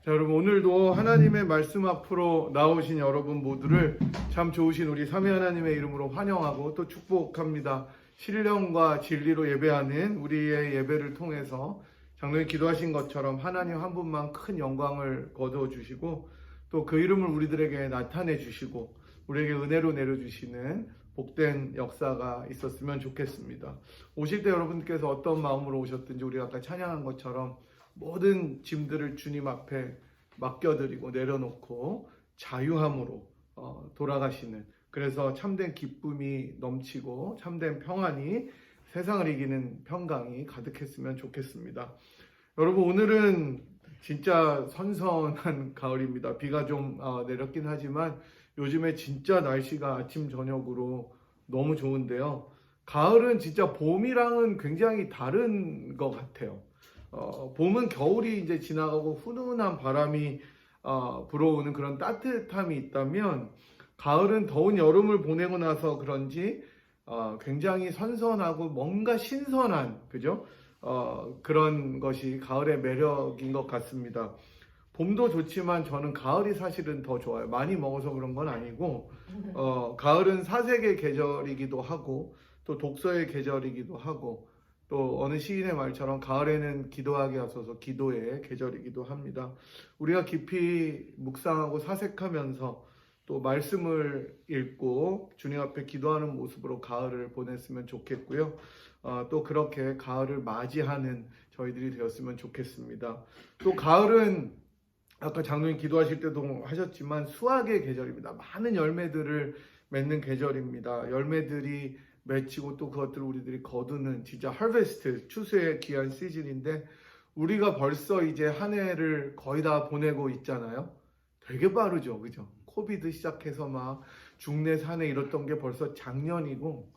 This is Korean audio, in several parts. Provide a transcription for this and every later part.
자, 여러분 오늘도 하나님의 말씀 앞으로 나오신 여러분 모두를 참 좋으신 우리 삼위 하나님의 이름으로 환영하고 또 축복합니다. 신령과 진리로 예배하는 우리의 예배를 통해서 장로님 기도하신 것처럼 하나님 한 분만 큰 영광을 거두어 주시고 또 그 이름을 우리들에게 나타내 주시고 우리에게 은혜로 내려주시는 복된 역사가 있었으면 좋겠습니다. 오실 때 여러분께서 어떤 마음으로 오셨든지 우리가 아까 찬양한 것처럼 모든 짐들을 주님 앞에 맡겨드리고 내려놓고 자유함으로 돌아가시는, 그래서 참된 기쁨이 넘치고 참된 평안이 세상을 이기는 평강이 가득했으면 좋겠습니다. 여러분 오늘은 진짜 선선한 가을입니다. 비가 좀 내렸긴 하지만 요즘에 진짜 날씨가 아침 저녁으로 너무 좋은데요. 가을은 진짜 봄이랑은 굉장히 다른 것 같아요. 봄은 겨울이 이제 지나가고 훈훈한 바람이 불어오는 그런 따뜻함이 있다면 가을은 더운 여름을 보내고 나서 그런지 굉장히 선선하고 뭔가 신선한, 그죠? 그런 것이 가을의 매력인 것 같습니다. 봄도 좋지만 저는 가을이 사실은 더 좋아요. 많이 먹어서 그런 건 아니고 가을은 사색의 계절이기도 하고 또 독서의 계절이기도 하고 또 어느 시인의 말처럼 가을에는 기도하게 하소서 기도의 계절이기도 합니다. 우리가 깊이 묵상하고 사색하면서 또 말씀을 읽고 주님 앞에 기도하는 모습으로 가을을 보냈으면 좋겠고요. 또 그렇게 가을을 맞이하는 저희들이 되었으면 좋겠습니다. 또 가을은 아까 장로님 기도하실 때도 하셨지만 수확의 계절입니다. 많은 열매들을 맺는 계절입니다. 열매들이 맺히고 또 그것들을 우리들이 거두는 진짜 하베스트, 추수의 귀한 시즌인데 우리가 벌써 이제 한 해를 거의 다 보내고 있잖아요. 되게 빠르죠, 그죠? 코비드 시작해서 막 중내 산에 이랬던 게 벌써 작년이고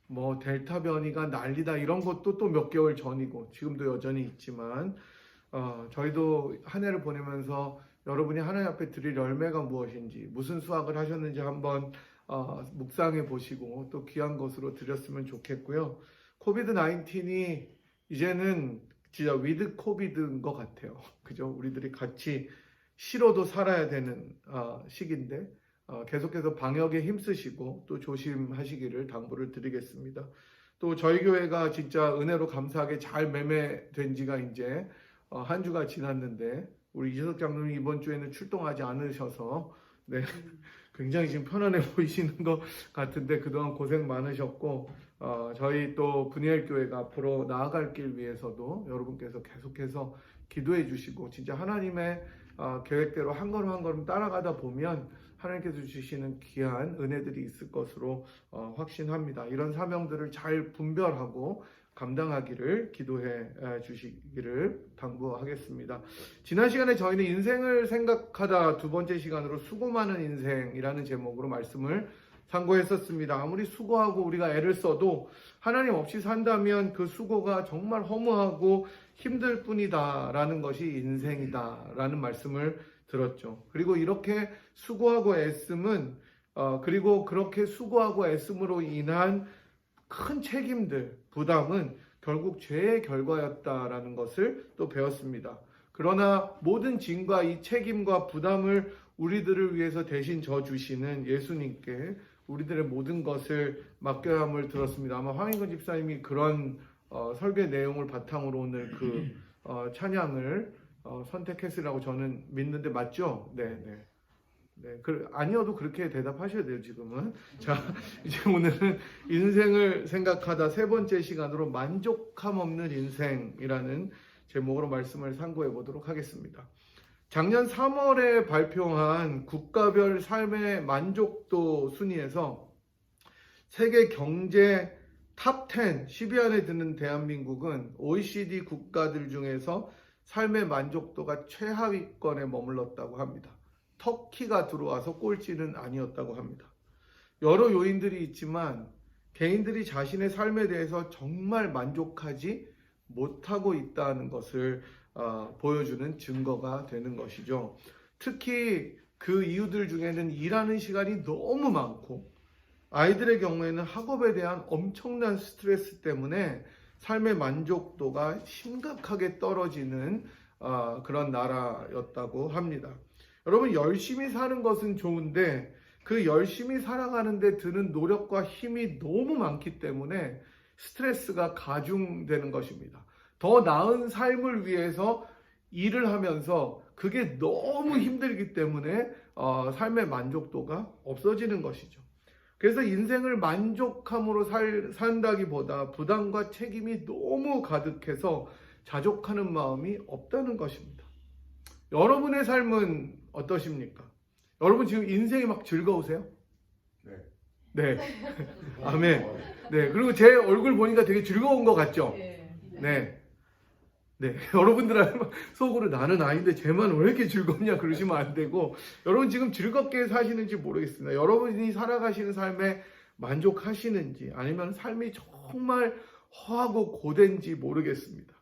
뭐 델타 변이가 난리다 이런 것도 또 몇 개월 전이고 지금도 여전히 있지만 저희도 한 해를 보내면서 여러분이 하나님 앞에 드릴 열매가 무엇인지 무슨 수확을 하셨는지 한번 묵상해 보시고 또 귀한 것으로 드렸으면 좋겠고요. 코비드 19이 이제는 진짜 위드 코비드인 것 같아요. 그죠? 우리들이 같이 싫어도 살아야 되는 시기인데 계속해서 방역에 힘쓰시고 또 조심하시기를 당부를 드리겠습니다. 또 저희 교회가 진짜 은혜로 감사하게 잘 매매된 지가 이제 한 주가 지났는데 우리 이재석 장로님 이번 주에는 출동하지 않으셔서 네, 굉장히 지금 편안해 보이시는 것 같은데 그동안 고생 많으셨고 저희 또 분이엘 교회가 앞으로 나아갈 길 위해서도 여러분께서 계속해서 기도해 주시고 진짜 하나님의 계획대로 한 걸음 한 걸음 따라가다 보면 하나님께서 주시는 귀한 은혜들이 있을 것으로 확신합니다. 이런 사명들을 잘 분별하고 감당하기를 기도해 주시기를 당부하겠습니다. 지난 시간에 저희는 인생을 생각하다 두 번째 시간으로 수고 많은 인생이라는 제목으로 말씀을 상고했었습니다. 아무리 수고하고 우리가 애를 써도 하나님 없이 산다면 그 수고가 정말 허무하고 힘들 뿐이다 라는 것이 인생이다 라는 말씀을 들었죠. 그리고 이렇게 수고하고 애씀은 그리고 그렇게 수고하고 애씀으로 인한 큰 책임들, 부담은 결국 죄의 결과였다라는 것을 또 배웠습니다. 그러나 모든 짐과 이 책임과 부담을 우리들을 위해서 대신 져주시는 예수님께 우리들의 모든 것을 맡겨야 함을 들었습니다. 아마 황인근 집사님이 그런 설교 내용을 바탕으로 오늘 그 찬양을 선택했으라고 저는 믿는데 맞죠? 네. 아니어도 그렇게 대답하셔야 돼요, 지금은. 자, 이제 오늘은 인생을 생각하다 세 번째 시간으로 만족함 없는 인생이라는 제목으로 말씀을 상고해 보도록 하겠습니다. 작년 3월에 발표한 국가별 삶의 만족도 순위에서 세계 경제 탑 10, 10위 안에 드는 대한민국은 OECD 국가들 중에서 삶의 만족도가 최하위권에 머물렀다고 합니다. 터키가 들어와서 꼴찌는 아니었다고 합니다. 여러 요인들이 있지만 개인들이 자신의 삶에 대해서 정말 만족하지 못하고 있다는 것을 보여주는 증거가 되는 것이죠. 특히 그 이유들 중에는 일하는 시간이 너무 많고 아이들의 경우에는 학업에 대한 엄청난 스트레스 때문에 삶의 만족도가 심각하게 떨어지는 그런 나라였다고 합니다. 여러분, 열심히 사는 것은 좋은데 그 열심히 살아가는데 드는 노력과 힘이 너무 많기 때문에 스트레스가 가중되는 것입니다. 더 나은 삶을 위해서 일을 하면서 그게 너무 힘들기 때문에 삶의 만족도가 없어지는 것이죠. 그래서 인생을 만족함으로 산다기보다 부담과 책임이 너무 가득해서 자족하는 마음이 없다는 것입니다. 여러분의 삶은 어떠십니까? 여러분 지금 인생이 막 즐거우세요? 네. 네. 아멘. 네. 그리고 제 얼굴 보니까 되게 즐거운 것 같죠? 네. 네. 여러분들 속으로 나는 아닌데 쟤만 왜 이렇게 즐겁냐 그러시면 안 되고, 여러분 지금 즐겁게 사시는지 모르겠습니다. 여러분이 살아가시는 삶에 만족하시는지 아니면 삶이 정말 허하고 고된지 모르겠습니다.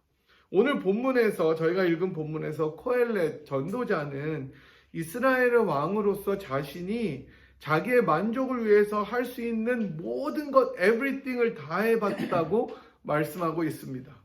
오늘 본문에서, 저희가 읽은 본문에서 코엘렛 전도자는 이스라엘의 왕으로서 자신이 자기의 만족을 위해서 할 수 있는 모든 것, everything을 다 해봤다고 말씀하고 있습니다.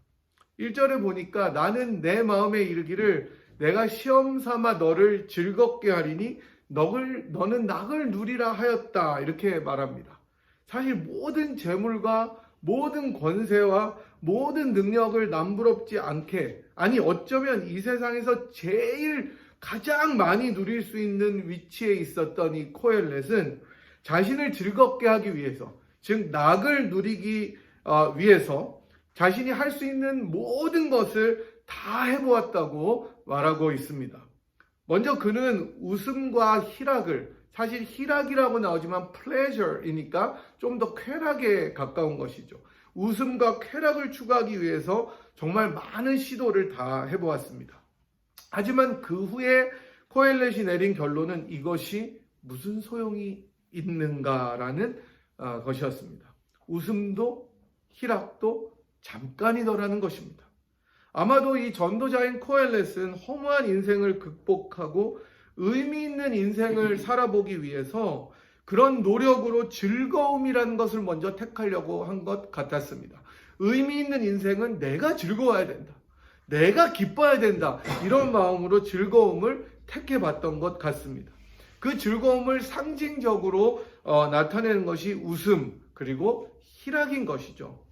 1절에 보니까 나는 내 마음에 이르기를 내가 시험 삼아 너를 즐겁게 하리니 너는 낙을 누리라 하였다, 이렇게 말합니다. 사실 모든 재물과 모든 권세와 모든 능력을 남부럽지 않게, 아니 어쩌면 이 세상에서 제일 가장 많이 누릴 수 있는 위치에 있었던 이 코엘렛은 자신을 즐겁게 하기 위해서, 즉 낙을 누리기 위해서 자신이 할 수 있는 모든 것을 다 해보았다고 말하고 있습니다. 먼저 그는 웃음과 희락을, 사실 희락이라고 나오지만 pleasure이니까 좀 더 쾌락에 가까운 것이죠. 웃음과 쾌락을 추구하기 위해서 정말 많은 시도를 다 해보았습니다. 하지만 그 후에 코엘렛이 내린 결론은 이것이 무슨 소용이 있는가라는 것이었습니다. 웃음도 희락도 잠깐이더라는 것입니다. 아마도 이 전도자인 코엘렛은 허무한 인생을 극복하고 의미 있는 인생을 살아보기 위해서 그런 노력으로 즐거움이라는 것을 먼저 택하려고 한 것 같았습니다. 의미 있는 인생은 내가 즐거워야 된다, 내가 기뻐야 된다, 이런 마음으로 즐거움을 택해봤던 것 같습니다. 그 즐거움을 상징적으로 나타내는 것이 웃음 그리고 희락인 것이죠.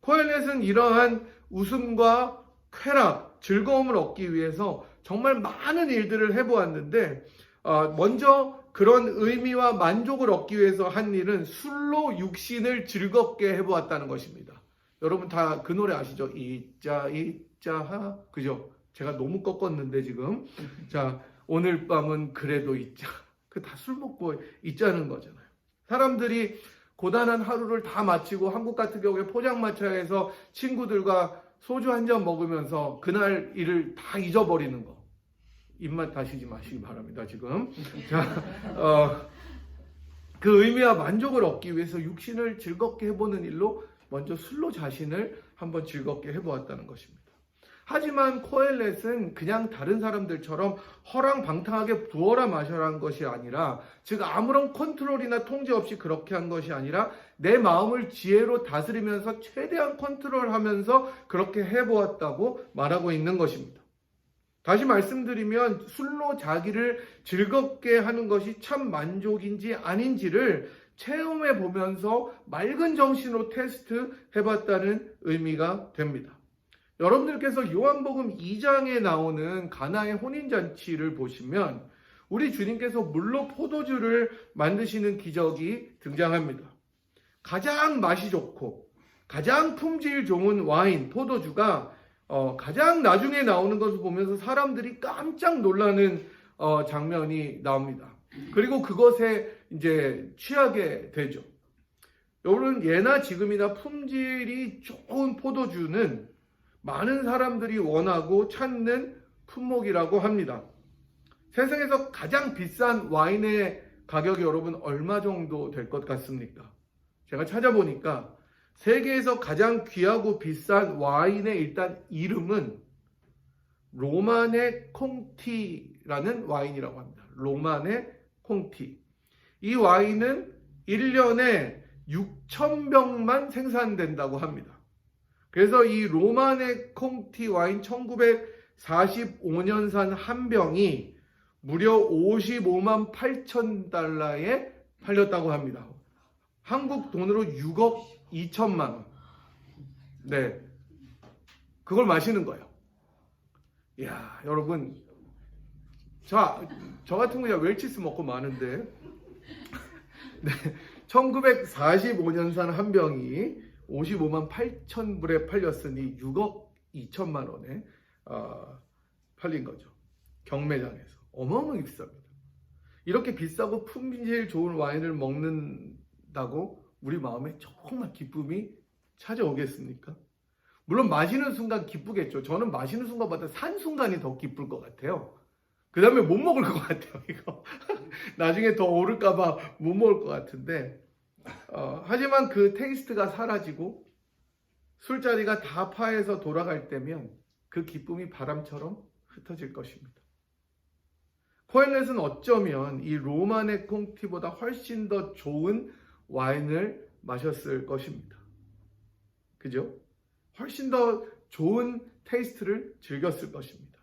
코엘렛은 이러한 웃음과 쾌락, 즐거움을 얻기 위해서 정말 많은 일들을 해보았는데, 먼저 그런 의미와 만족을 얻기 위해서 한 일은 술로 육신을 즐겁게 해보았다는 것입니다. 여러분 다 그 노래 아시죠? 잊자하, 그죠? 제가 너무 꺾었는데 지금. 자, 오늘 밤은 그래도 잊자. 그 다 술 먹고 잊자는 거잖아요. 사람들이 고단한 하루를 다 마치고 한국 같은 경우에 포장마차에서 친구들과 소주 한 잔 먹으면서 그날 일을 다 잊어버리는 거. 입맛 다시지 마시기 바랍니다, 지금. 자, 그 의미와 만족을 얻기 위해서 육신을 즐겁게 해보는 일로 먼저 술로 자신을 한번 즐겁게 해보았다는 것입니다. 하지만 코엘렛은 그냥 다른 사람들처럼 허랑방탕하게 부어라 마셔라 한 것이 아니라, 즉 아무런 컨트롤이나 통제 없이 그렇게 한 것이 아니라 내 마음을 지혜로 다스리면서 최대한 컨트롤하면서 그렇게 해보았다고 말하고 있는 것입니다. 다시 말씀드리면 술로 자기를 즐겁게 하는 것이 참 만족인지 아닌지를 체험해 보면서 맑은 정신으로 테스트 해봤다는 의미가 됩니다. 여러분들께서 요한복음 2장에 나오는 가나의 혼인잔치를 보시면 우리 주님께서 물로 포도주를 만드시는 기적이 등장합니다. 가장 맛이 좋고 가장 품질 좋은 와인, 포도주가 가장 나중에 나오는 것을 보면서 사람들이 깜짝 놀라는 장면이 나옵니다. 그리고 그것에 이제 취하게 되죠. 여러분, 예나 지금이나 품질이 좋은 포도주는 많은 사람들이 원하고 찾는 품목이라고 합니다. 세상에서 가장 비싼 와인의 가격이 여러분 얼마 정도 될 것 같습니까? 제가 찾아보니까 세계에서 가장 귀하고 비싼 와인의 일단 이름은 로마네 콩티라는 와인이라고 합니다. 로마네 콩티. 이 와인은 1년에 6,000병만 생산된다고 합니다. 그래서 이 로마네 콩티 와인 1900 45년산 한 병이 무려 55만 8천 달러에 팔렸다고 합니다. 한국 돈으로 6억 2천만 원. 네, 그걸 마시는 거예요. 이야, 여러분, 저 같은 경우에 웰치스 먹고 마는데 네, 1945년산 한 병이 55만 8천 불에 팔렸으니 6억 2천만 원에 팔린 거죠. 경매장에서. 어마어마하게 비쌉니다. 이렇게 비싸고 품질 좋은 와인을 먹는다고 우리 마음에 정말 기쁨이 찾아오겠습니까? 물론 마시는 순간 기쁘겠죠. 저는 마시는 순간보다 산 순간이 더 기쁠 것 같아요. 그 다음에 못 먹을 것 같아요, 이거. 나중에 더 오를까봐 못 먹을 것 같은데, 하지만 그 테이스트가 사라지고 술자리가 다 파해서 돌아갈 때면 그 기쁨이 바람처럼 흩어질 것입니다. 코엘렛은 어쩌면 이 로마네 콩티보다 훨씬 더 좋은 와인을 마셨을 것입니다. 그죠? 훨씬 더 좋은 테이스트를 즐겼을 것입니다.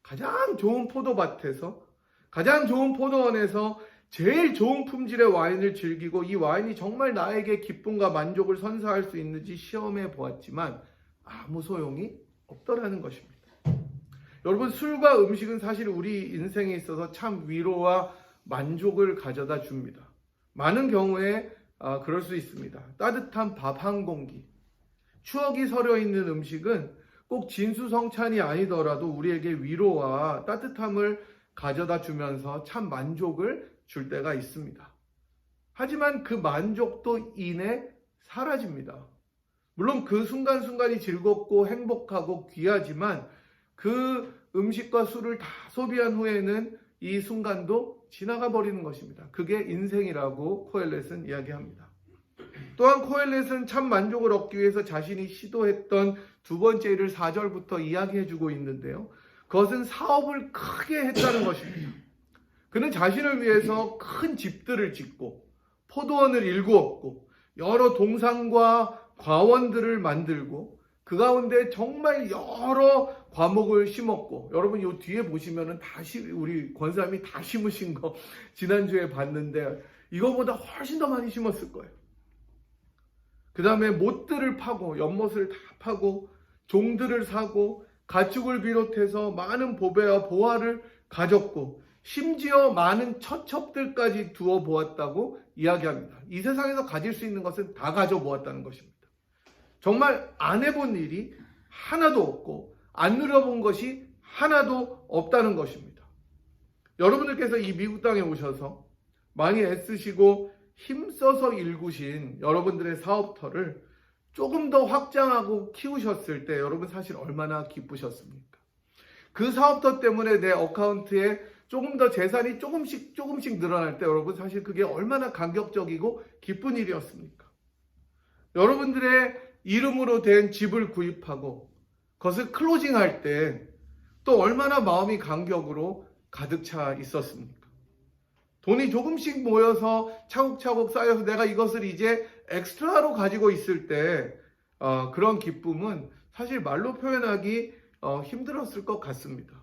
가장 좋은 포도밭에서, 가장 좋은 포도원에서 제일 좋은 품질의 와인을 즐기고 이 와인이 정말 나에게 기쁨과 만족을 선사할 수 있는지 시험해 보았지만 아무 소용이 없더라는 것입니다. 여러분, 술과 음식은 사실 우리 인생에 있어서 참 위로와 만족을 가져다 줍니다. 많은 경우에 그럴 수 있습니다. 따뜻한 밥 한 공기, 추억이 서려 있는 음식은 꼭 진수성찬이 아니더라도 우리에게 위로와 따뜻함을 가져다 주면서 참 만족을 줄 때가 있습니다. 하지만 그 만족도 이내 사라집니다. 물론 그 순간순간이 즐겁고 행복하고 귀하지만 그 음식과 술을 다 소비한 후에는 이 순간도 지나가 버리는 것입니다. 그게 인생이라고 코엘렛은 이야기합니다. 또한 코엘렛은 참 만족을 얻기 위해서 자신이 시도했던 두 번째 일을 4절부터 이야기해주고 있는데요. 그것은 사업을 크게 했다는 것입니다. 그는 자신을 위해서 큰 집들을 짓고 포도원을 일구었고 여러 동산과 과원들을 만들고 그 가운데 정말 여러 과목을 심었고, 여러분 이 뒤에 보시면은 우리 권사님이 다 심으신 거 지난주에 봤는데 이거보다 훨씬 더 많이 심었을 거예요. 그 다음에 못들을 파고 연못을 다 파고 종들을 사고 가축을 비롯해서 많은 보배와 보화를 가졌고 심지어 많은 처첩들까지 두어 보았다고 이야기합니다. 이 세상에서 가질 수 있는 것은 다 가져보았다는 것입니다. 정말 안 해본 일이 하나도 없고 안 누려본 것이 하나도 없다는 것입니다. 여러분들께서 이 미국 땅에 오셔서 많이 애쓰시고 힘써서 일구신 여러분들의 사업터를 조금 더 확장하고 키우셨을 때 여러분 사실 얼마나 기쁘셨습니까? 그 사업터 때문에 내 어카운트에 조금 더 재산이 조금씩 늘어날 때 여러분 사실 그게 얼마나 감격적이고 기쁜 일이었습니까? 여러분들의 이름으로 된 집을 구입하고 그것을 클로징할 때 또 얼마나 마음이 감격으로 가득 차 있었습니까? 돈이 조금씩 모여서 차곡차곡 쌓여서 내가 이것을 이제 엑스트라로 가지고 있을 때 그런 기쁨은 사실 말로 표현하기 힘들었을 것 같습니다.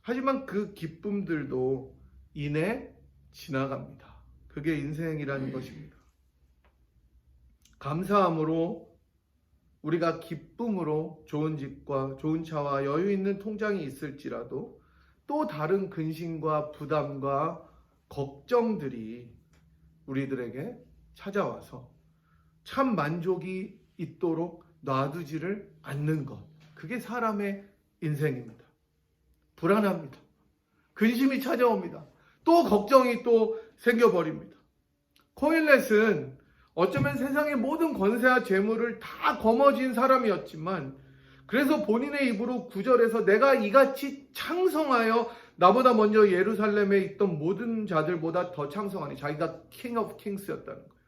하지만 그 기쁨들도 이내 지나갑니다. 그게 인생이라는 것입니다. 감사함으로 우리가 기쁨으로 좋은 집과 좋은 차와 여유 있는 통장이 있을지라도 또 다른 근심과 부담과 걱정들이 우리들에게 찾아와서 참 만족이 있도록 놔두지를 않는 것, 그게 사람의 인생입니다. 불안합니다. 근심이 찾아옵니다. 또 걱정이 또 생겨버립니다. 코엘렛은 어쩌면 세상의 모든 권세와 재물을 다 거머쥔 사람이었지만 그래서 본인의 입으로 9절에서 내가 이같이 창성하여 나보다 먼저 예루살렘에 있던 모든 자들보다 더 창성하니, 자기가 킹 오브 킹스였다는 거예요.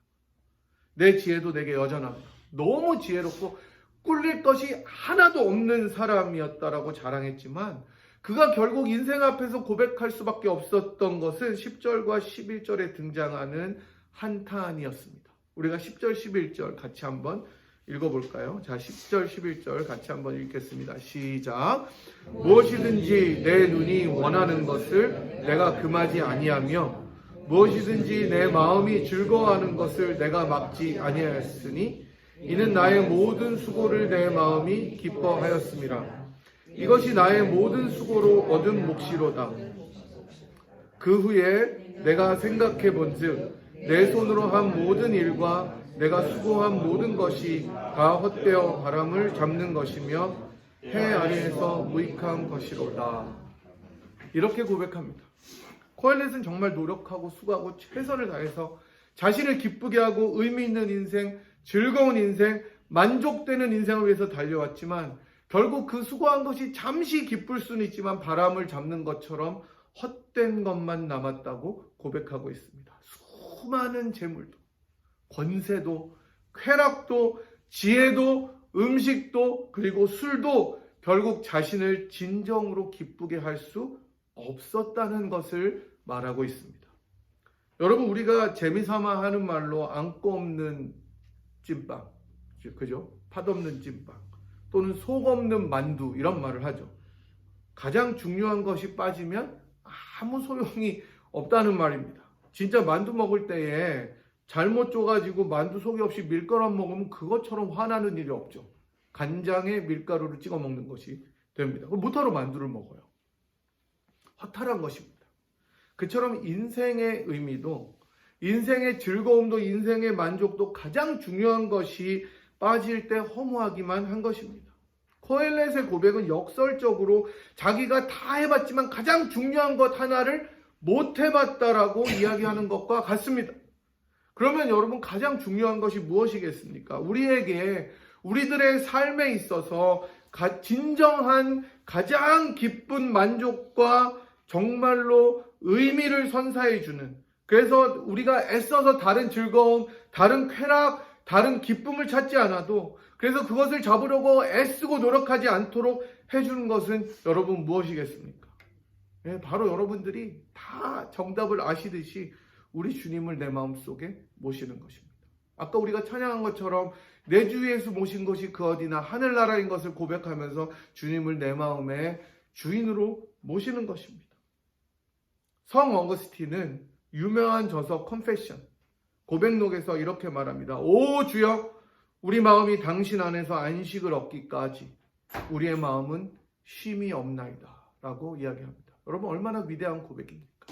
내 지혜도 내게 여전합니다. 너무 지혜롭고 꿀릴 것이 하나도 없는 사람이었다라고 자랑했지만 그가 결국 인생 앞에서 고백할 수밖에 없었던 것은 10절과 11절에 등장하는 한탄이었습니다. 우리가 10절, 11절 같이 한번 읽어볼까요? 자, 10절, 11절 같이 한번 읽겠습니다. 시작. 무엇이든지 내 눈이 원하는 것을 내가 금하지 아니하며 무엇이든지 내 마음이 즐거워하는 것을 내가 막지 아니하였으니 이는 나의 모든 수고를 내 마음이 기뻐하였음이라. 이것이 나의 모든 수고로 얻은 몫이로다. 그 후에 내가 생각해 본즉 내 손으로 한 모든 일과 내가 수고한 모든 것이 다 헛되어 바람을 잡는 것이며 해 아래에서 무익한 것이로다. 이렇게 고백합니다. 코엘렛은 정말 노력하고 수고하고 최선을 다해서 자신을 기쁘게 하고 의미 있는 인생, 즐거운 인생, 만족되는 인생을 위해서 달려왔지만 결국 그 수고한 것이 잠시 기쁠 수는 있지만 바람을 잡는 것처럼 헛된 것만 남았다고 고백하고 있습니다. 수많은 재물도, 권세도, 쾌락도, 지혜도, 음식도, 그리고 술도 결국 자신을 진정으로 기쁘게 할 수 없었다는 것을 말하고 있습니다. 여러분, 우리가 재미삼아 하는 말로 안고 없는 찐빵, 그죠? 팥 없는 찐빵 또는 속 없는 만두 이런 말을 하죠. 가장 중요한 것이 빠지면 아무 소용이 없다는 말입니다. 진짜 만두 먹을 때에 잘못 줘가지고 만두 속이 없이 밀가루 먹으면 그것처럼 화나는 일이 없죠. 간장에 밀가루를 찍어 먹는 것이 됩니다. 못하러 만두를 먹어요. 허탈한 것입니다. 그처럼 인생의 의미도, 인생의 즐거움도, 인생의 만족도 가장 중요한 것이 빠질 때 허무하기만 한 것입니다. 코엘렛의 고백은 역설적으로 자기가 다 해봤지만 가장 중요한 것 하나를 못 해봤다라고 이야기하는 것과 같습니다. 그러면 여러분, 가장 중요한 것이 무엇이겠습니까? 우리에게 우리들의 삶에 있어서 진정한 가장 기쁜 만족과 정말로 의미를 선사해주는, 그래서 우리가 애써서 다른 즐거움, 다른 쾌락, 다른 기쁨을 찾지 않아도 그래서 그것을 잡으려고 애쓰고 노력하지 않도록 해주는 것은 여러분 무엇이겠습니까? 네, 바로 여러분들이 다 정답을 아시듯이 우리 주님을 내 마음속에 모시는 것입니다. 아까 우리가 찬양한 것처럼 내 주 예수 모신 것이 그 어디나 하늘나라인 것을 고백하면서 주님을 내 마음의 주인으로 모시는 것입니다. 성 어거스틴은 유명한 저서 컨페션, 고백록에서 이렇게 말합니다. 오 주여, 우리 마음이 당신 안에서 안식을 얻기까지 우리의 마음은 쉼이 없나이다 라고 이야기합니다. 여러분, 얼마나 위대한 고백입니까?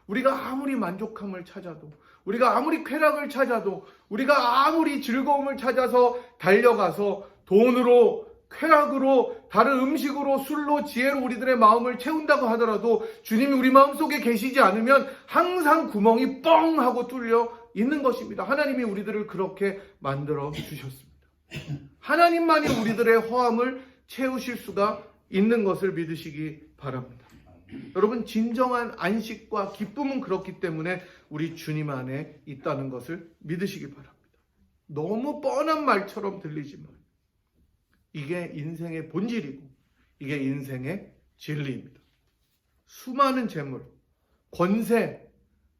우리가 아무리 만족함을 찾아도, 우리가 아무리 쾌락을 찾아도, 우리가 아무리 즐거움을 찾아서 달려가서 돈으로, 쾌락으로, 다른 음식으로, 술로, 지혜로 우리들의 마음을 채운다고 하더라도 주님이 우리 마음속에 계시지 않으면 항상 구멍이 뻥 하고 뚫려 있는 것입니다. 하나님이 우리들을 그렇게 만들어 주셨습니다. 하나님만이 우리들의 허함을 채우실 수가 있는 것을 믿으시기 바랍니다. 여러분, 진정한 안식과 기쁨은 그렇기 때문에 우리 주님 안에 있다는 것을 믿으시기 바랍니다. 너무 뻔한 말처럼 들리지만 이게 인생의 본질이고 이게 인생의 진리입니다. 수많은 재물, 권세,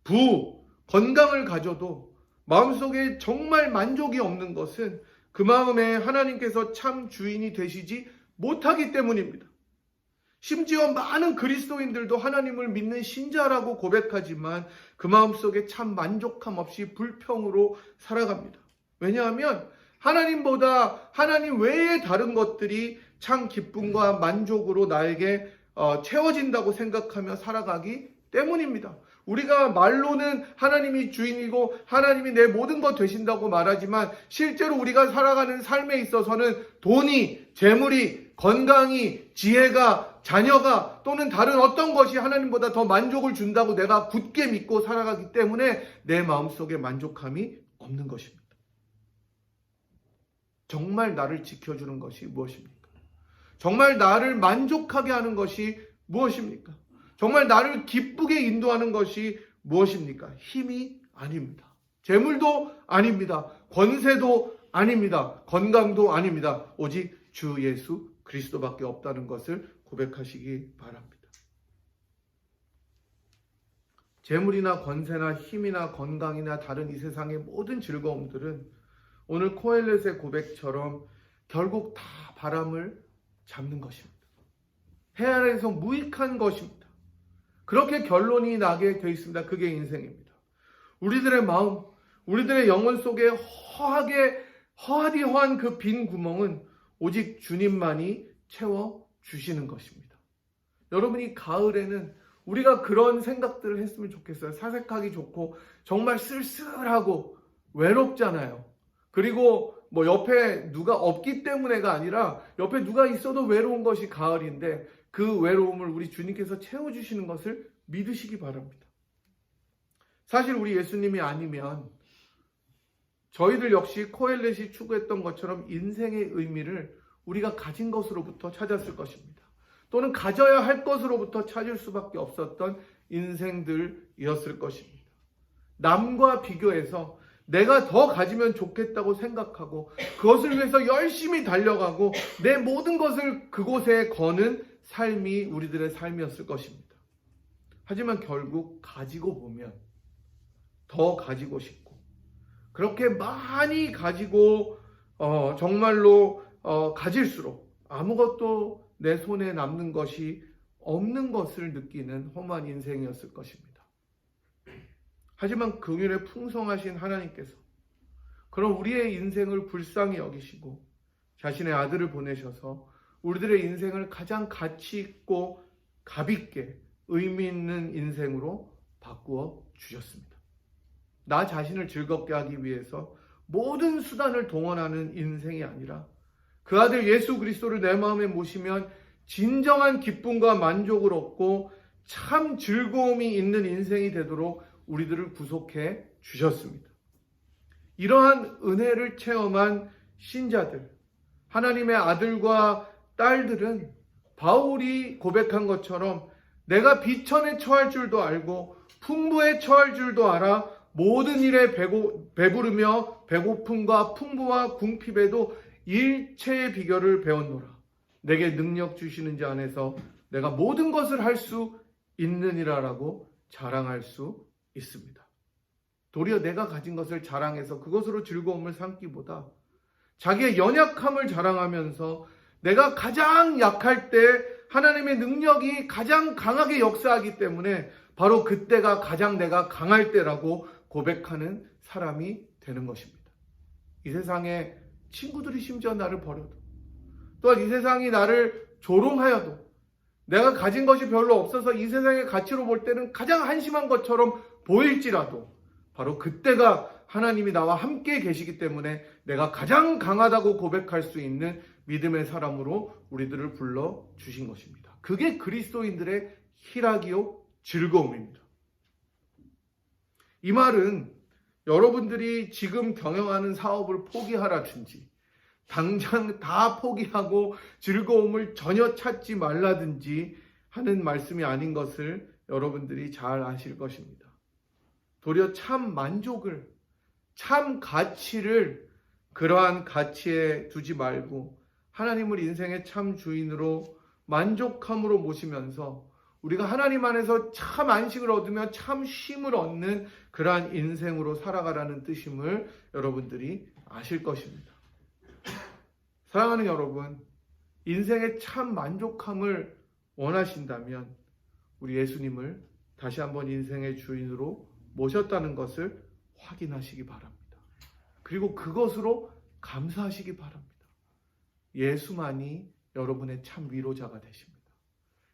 부, 건강을 가져도 마음속에 정말 만족이 없는 것은 그 마음에 하나님께서 참 주인이 되시지 못하기 때문입니다. 심지어 많은 그리스도인들도 하나님을 믿는 신자라고 고백하지만 그 마음속에 참 만족함 없이 불평으로 살아갑니다. 왜냐하면 하나님보다 하나님 외의 다른 것들이 참 기쁨과 만족으로 나에게 채워진다고 생각하며 살아가기 때문입니다. 우리가 말로는 하나님이 주인이고 하나님이 내 모든 것 되신다고 말하지만 실제로 우리가 살아가는 삶에 있어서는 돈이, 재물이, 건강이, 지혜가, 자녀가 또는 다른 어떤 것이 하나님보다 더 만족을 준다고 내가 굳게 믿고 살아가기 때문에 내 마음속에 만족함이 없는 것입니다. 정말 나를 지켜주는 것이 무엇입니까? 정말 나를 만족하게 하는 것이 무엇입니까? 정말 나를 기쁘게 인도하는 것이 무엇입니까? 힘이 아닙니다. 재물도 아닙니다. 권세도 아닙니다. 건강도 아닙니다. 오직 주 예수 그리스도밖에 없다는 것을 고백하시기 바랍니다. 재물이나 권세나 힘이나 건강이나 다른 이 세상의 모든 즐거움들은 오늘 코엘렛의 고백처럼 결국 다 바람을 잡는 것입니다. 해 아래에서 무익한 것입니다. 그렇게 결론이 나게 되어 있습니다. 그게 인생입니다. 우리들의 마음, 우리들의 영혼 속에 허한 그 빈 구멍은 오직 주님만이 채워주시는 것입니다. 여러분이 가을에는 우리가 그런 생각들을 했으면 좋겠어요. 사색하기 좋고 정말 쓸쓸하고 외롭잖아요. 그리고 옆에 누가 없기 때문에가 아니라 옆에 누가 있어도 외로운 것이 가을인데 그 외로움을 우리 주님께서 채워주시는 것을 믿으시기 바랍니다. 사실 우리 예수님이 아니면 저희들 역시 코엘렛이 추구했던 것처럼 인생의 의미를 우리가 가진 것으로부터 찾았을 것입니다. 또는 가져야 할 것으로부터 찾을 수밖에 없었던 인생들이었을 것입니다. 남과 비교해서 내가 더 가지면 좋겠다고 생각하고 그것을 위해서 열심히 달려가고 내 모든 것을 그곳에 거는 삶이 우리들의 삶이었을 것입니다. 하지만 결국 가지고 보면 더 가지고 싶고 그렇게 많이 가지고 정말로 가질수록 아무것도 내 손에 남는 것이 없는 것을 느끼는 험한 인생이었을 것입니다. 하지만 긍휼에 풍성하신 하나님께서 그런 우리의 인생을 불쌍히 여기시고 자신의 아들을 보내셔서 우리들의 인생을 가장 가치 있고 값 있게 의미 있는 인생으로 바꾸어 주셨습니다. 나 자신을 즐겁게 하기 위해서 모든 수단을 동원하는 인생이 아니라 그 아들 예수 그리스도를 내 마음에 모시면 진정한 기쁨과 만족을 얻고 참 즐거움이 있는 인생이 되도록 우리들을 구속해 주셨습니다. 이러한 은혜를 체험한 신자들, 하나님의 아들과 딸들은 바울이 고백한 것처럼 내가 비천에 처할 줄도 알고 풍부에 처할 줄도 알아 모든 일에 배부르며 배고픔과 풍부와 궁핍에도 일체의 비결을 배웠노라. 내게 능력 주시는 자 안에서 내가 모든 것을 할 수 있느니라라고 자랑할 수 있습니다. 도리어 내가 가진 것을 자랑해서 그것으로 즐거움을 삼기보다 자기의 연약함을 자랑하면서 내가 가장 약할 때 하나님의 능력이 가장 강하게 역사하기 때문에 바로 그때가 가장 내가 강할 때라고 고백하는 사람이 되는 것입니다. 이 세상에 친구들이 심지어 나를 버려도 또한 이 세상이 나를 조롱하여도 내가 가진 것이 별로 없어서 이 세상의 가치로 볼 때는 가장 한심한 것처럼 보일지라도 바로 그때가 하나님이 나와 함께 계시기 때문에 내가 가장 강하다고 고백할 수 있는 믿음의 사람으로 우리들을 불러주신 것입니다. 그게 그리스도인들의 희락이요 즐거움입니다. 이 말은 여러분들이 지금 경영하는 사업을 포기하라든지 당장 다 포기하고 즐거움을 전혀 찾지 말라든지 하는 말씀이 아닌 것을 여러분들이 잘 아실 것입니다. 도리어 참 만족을, 참 가치를 그러한 가치에 두지 말고 하나님을 인생의 참 주인으로 만족함으로 모시면서 우리가 하나님 안에서 참 안식을 얻으며 참 쉼을 얻는 그러한 인생으로 살아가라는 뜻임을 여러분들이 아실 것입니다. 사랑하는 여러분, 인생의 참 만족함을 원하신다면 우리 예수님을 다시 한번 인생의 주인으로 모셨다는 것을 확인하시기 바랍니다. 그리고 그것으로 감사하시기 바랍니다. 예수만이 여러분의 참 위로자가 되십니다.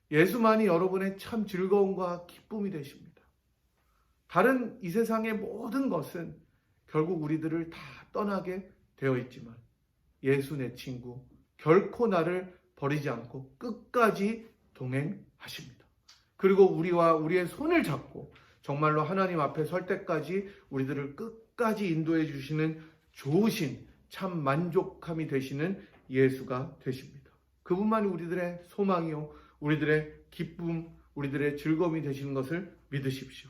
예수만이 여러분의 참 즐거움과 기쁨이 되십니다. 다른 이 세상의 모든 것은 결국 우리들을 다 떠나게 되어 있지만 예수 내 친구, 결코 나를 버리지 않고 끝까지 동행하십니다. 그리고 우리와 우리의 손을 잡고 정말로 하나님 앞에 설 때까지 우리들을 끝까지 인도해 주시는 좋으신 참 만족함이 되시는 예수가 되십니다. 그분만이 우리들의 소망이요, 우리들의 기쁨, 우리들의 즐거움이 되시는 것을 믿으십시오.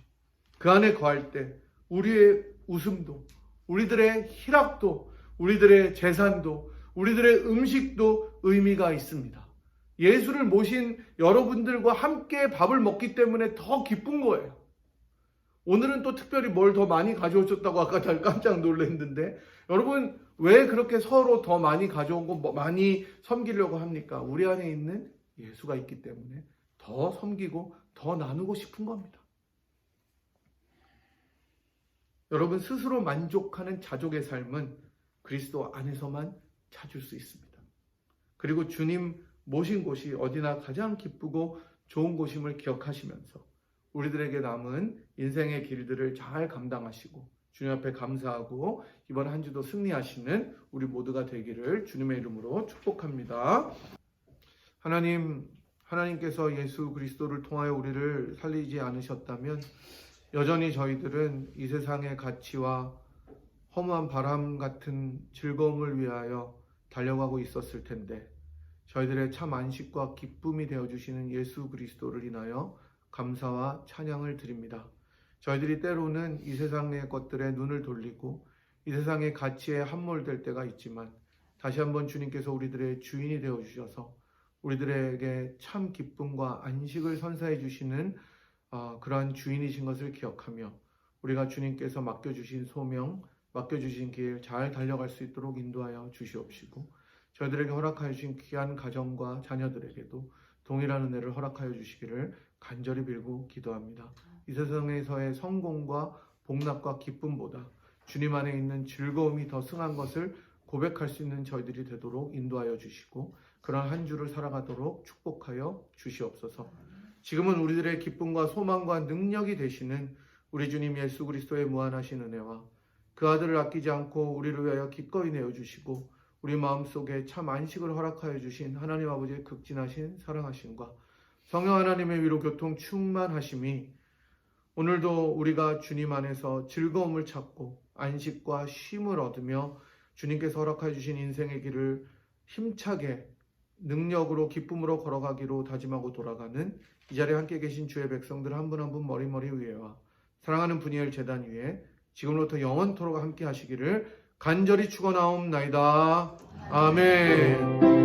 그 안에 거할 때 우리의 웃음도, 우리들의 희락도, 우리들의 재산도, 우리들의 음식도 의미가 있습니다. 예수를 모신 여러분들과 함께 밥을 먹기 때문에 더 기쁜 거예요. 오늘은 또 특별히 뭘 더 많이 가져오셨다고 아까 잘 깜짝 놀랐는데 여러분 왜 그렇게 서로 더 많이 가져오고 많이 섬기려고 합니까? 우리 안에 있는 예수가 있기 때문에 더 섬기고 더 나누고 싶은 겁니다. 여러분, 스스로 만족하는 자족의 삶은 그리스도 안에서만 찾을 수 있습니다. 그리고 주님 모신 곳이 어디나 가장 기쁘고 좋은 곳임을 기억하시면서 우리들에게 남은 인생의 길들을 잘 감당하시고 주님 앞에 감사하고 이번 한 주도 승리하시는 우리 모두가 되기를 주님의 이름으로 축복합니다. 하나님께서 예수 그리스도를 통하여 우리를 살리지 않으셨다면 여전히 저희들은 이 세상의 가치와 허무한 바람 같은 즐거움을 위하여 달려가고 있었을 텐데 저희들의 참 안식과 기쁨이 되어주시는 예수 그리스도를 인하여 감사와 찬양을 드립니다. 저희들이 때로는 이 세상의 것들에 눈을 돌리고 이 세상의 가치에 함몰될 때가 있지만 다시 한번 주님께서 우리들의 주인이 되어주셔서 우리들에게 참 기쁨과 안식을 선사해 주시는 그러한 주인이신 것을 기억하며 우리가 주님께서 맡겨주신 소명, 맡겨주신 길 잘 달려갈 수 있도록 인도하여 주시옵시고 저희들에게 허락하여 주신 귀한 가정과 자녀들에게도 동일한 은혜를 허락하여 주시기를 간절히 빌고 기도합니다. 이 세상에서의 성공과 복락과 기쁨보다 주님 안에 있는 즐거움이 더 승한 것을 고백할 수 있는 저희들이 되도록 인도하여 주시고 그런 한 주를 살아가도록 축복하여 주시옵소서. 지금은 우리들의 기쁨과 소망과 능력이 되시는 우리 주님 예수 그리스도의 무한하신 은혜와 그 아들을 아끼지 않고 우리를 위하여 기꺼이 내어주시고 우리 마음속에 참 안식을 허락하여 주신 하나님 아버지의 극진하신 사랑하심과 성령 하나님의 위로 교통 충만하심이 오늘도 우리가 주님 안에서 즐거움을 찾고 안식과 쉼을 얻으며 주님께서 허락하여 주신 인생의 길을 힘차게 능력으로 기쁨으로 걸어가기로 다짐하고 돌아가는 이 자리에 함께 계신 주의 백성들 한 분 한 분 머리머리 위에와 사랑하는 분이엘 제단 위에 지금부터 영원토록 함께 하시기를 간절히 축원하옵나이다. 아멘.